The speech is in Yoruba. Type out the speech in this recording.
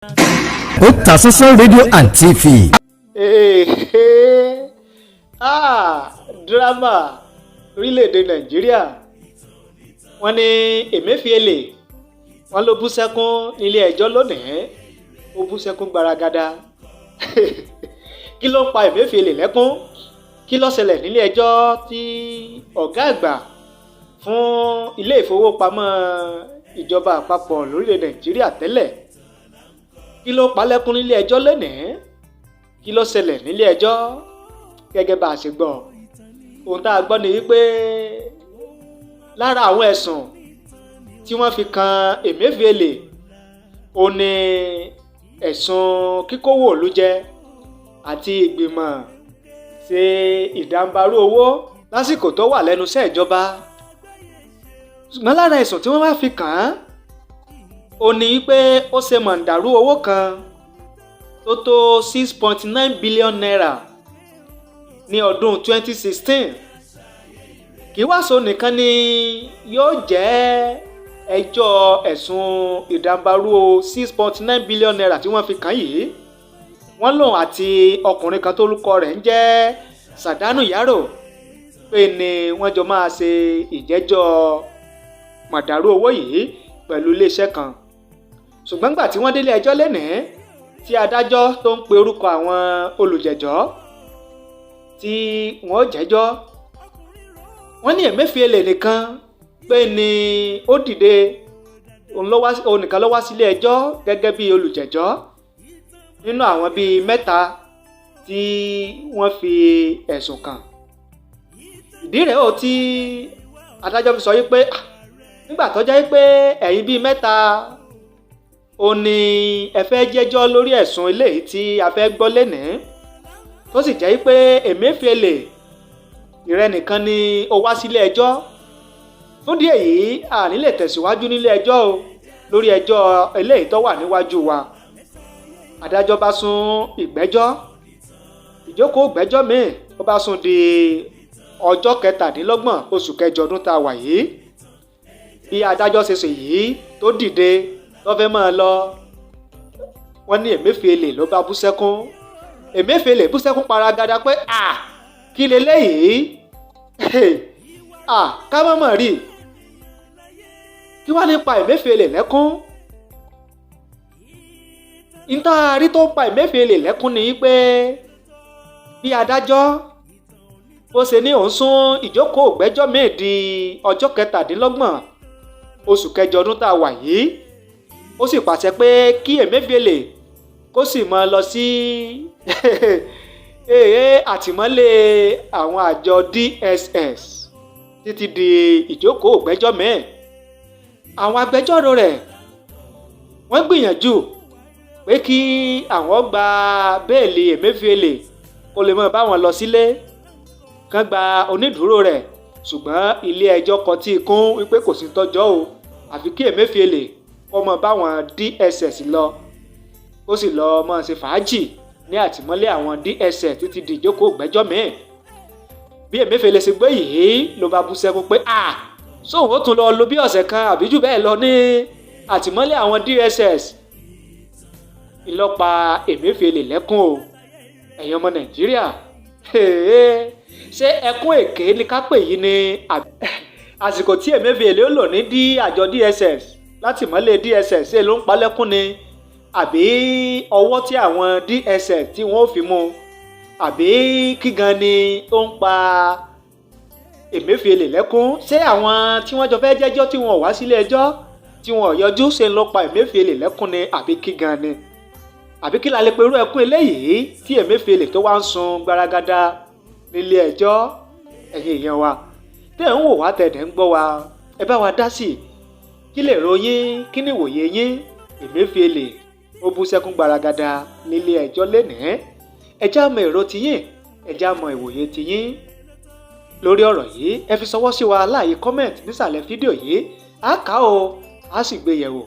Otasansan Radio and TV. Drama orílẹ̀-èdè Nàìjíríà. Wọ́n ní Emefiele wọ́n ló bú sẹ́kún nílé ẹjọ́ lónìí. Ó bú sẹ́kún gbaragada. Kí ló pa Emefiele lẹ́kún? Kí ló ṣẹlẹ̀ nílé ẹjọ́ tí ọ̀gá àgbà fún ilé ìfowópamọ́ ìjọba àpapọ̀ lórílẹ̀ Nàìjíríà tẹ́lẹ̀? Kí ló pa lẹ́kún nílé ẹjọ́ lónìí? Kí ló ṣẹlẹ̀ nílé ẹjọ́? Gẹ́gẹ́ bá a ṣe gbọ́, ohun tá a gbọ́ ni wípé lára àwọn ẹ̀sùn tí wọ́n fi kan Emefiele ó ní ẹ̀sùn kíkówó ìlú jẹ àti ìgbìmọ̀ ṣe ìdàǹbarú owó lásìkò tó wà lẹ́nu iṣẹ́ ìjọba. Ṣùgbọ́n lára ẹ̀sùn tí wọ́n wá fi kàn án ó ní wípé ó ṣe mọ̀ǹdàrú owó kan tó tó 6.9 billion naira ní ọdún 2016. Kì í wá so nìkan ni yóò jẹ́ ẹjọ́ ẹ̀sùn ìdàǹbarú 6.9 billion naira tí wọ́n fi kàn yìí. Wọ́n lòun àti ọkùnrin kan tó lórúkọ rẹ̀ ń jẹ́ Sàdánù Yàrò pé ni wọ́n jọ máa ṣe ìjẹ́jọ́ mọ̀dàrú owó yìí pẹ̀lú iléeṣẹ́ kan. Ṣùgbọ́n gbà tí wọ́n délé ẹjọ́ lénìí tí adájọ́ tó ń pe orúkọ àwọn olùjẹ́jọ́ tí wọ́n jẹ́jọ́, wọ́n ní Emefiele nìkan pé ni ó dìde, òun nìkan ló wá sílé ẹjọ́ gẹ́gẹ́ bí olùjẹ́jọ́ nínú àwọn bíi mẹ́ta tí wọ́n fi ẹ̀sùn kàn. Ìdí rẹ̀ ó tí adájọ́ fi sọ yí pé nígbà tó jẹ́ pé ẹ̀yin bíi mẹ́ta ó ní ẹ fẹ́ jẹ́jọ́ lórí ẹ̀sùn eléyìí tí a fẹ́ gbọ́ lénìí, tó sì jẹ́ pé Emefiele ìrẹ nìkan ni ó wá sílé ẹjọ́. Fún díẹ̀ yìí a ní lè tẹ̀síwájú nílé ẹjọ́ o lórí ẹjọ́ eléyìí tó wà níwájú wa. Adájọ́ bá sún ìgbẹ́jọ́, ìjókòó ìgbẹ́jọ́ míì ó bá sún di ọjọ́ 27 oṣù kẹjọ ọdún tá a wà yìí. Bí adájọ́ ṣe yìí tó dìde tó fẹ́ máa lọ, wọ́n ní Emefiele ló bá bú sẹ́kún. Emefiele bú sẹ́kún paragada pé kí leléyìí? Ká má mọ̀ rí. Kí wá ní pa Emefiele lẹ́kún? Ìtaari tó pa Emefiele lẹ́kún ni pé bí adájọ́ bó ṣe ní òun sún ìjókòó ìgbẹ́jọ́ míì di ọjọ́ 27 oṣù kẹjọ ọdún tá a wà yìí, ó sì pàṣẹ pé kí Emefiele kó sì máa lọ sí àtìmọ́lé àwọn àjọ DSS títí di ìjókòó ìgbẹ́jọ́ míì. Àwọn agbẹjọ́rò rẹ̀ wọ́n gbìyànjú pé kí àwọn gba béèlì Emefiele kó lè máa bá wọn lọ sílé, kán gba onídùúró rẹ̀, ṣùgbọ́n ilé ẹjọ́ kọtí ikún wípé kò sí tọ́jọ́ o, àfi kí Emefiele kó máa bá wọn DSS lọ, ó sì lọ máa ṣe fàájì ní àtìmọ́lé àwọn DSS títí di ìjókòó ìgbẹ́jọ́ míì. Bí Emefiele ṣe gbé yìí ló bá bú sẹ́kún pé sóun ó tún lọ lo bí ọ̀sẹ̀ kan àbí jù bẹ́ẹ̀ lọ ní àtìmọ́lé àwọn DSS. Ìlọ́pa Emefiele lẹ́kún o, ẹ̀yin ọmọ Nàìjíríà. Ṣé ẹkún èké ni ká pè yìí ni àsìkò tí Emefiele ó lò ní àjọ DSS látìmọ́lé DSS ṣe ló ń pa lẹ́kún ni, àbí ọwọ́ tí àwọn DSS tí wọ́n ó fi mú, àbí kí gan ni ó ń pa Emefiele lẹ́kún? Ṣé àwọn tí wọ́n jọ fẹ́ jẹ́jọ́ tí wọ́n ò wá sílé ẹjọ́ tí wọ́n ò yọjú ṣe ń lọ pa Emefiele lẹ́kún ni, àbí kí gan ni? Àbí kí la lè pe irú ẹkún eléyìí tí Emefiele tó wá ń sun gbaragada nílé ẹjọ́? Ẹ̀yin èèyàn wa tẹ́ ń wò wá tẹ̀dẹ̀ ń gbọ́ wa, ẹ bá wa dá sí i. Kí lè ròyìn, kí ni ìwòye yín? Emefiele ó bú sẹ́kún gbaragada nílé ẹjọ́ lénìí. Ẹ já mọ èrò tiyín, ẹ já mọ ìwòye tiyín lórí ọ̀rọ̀ yìí. Ẹ fi ṣọwọ́ sí wa láàyè comment nísàlẹ̀ fídíò yìí, á kà á o, á sì gbé yẹ̀wò.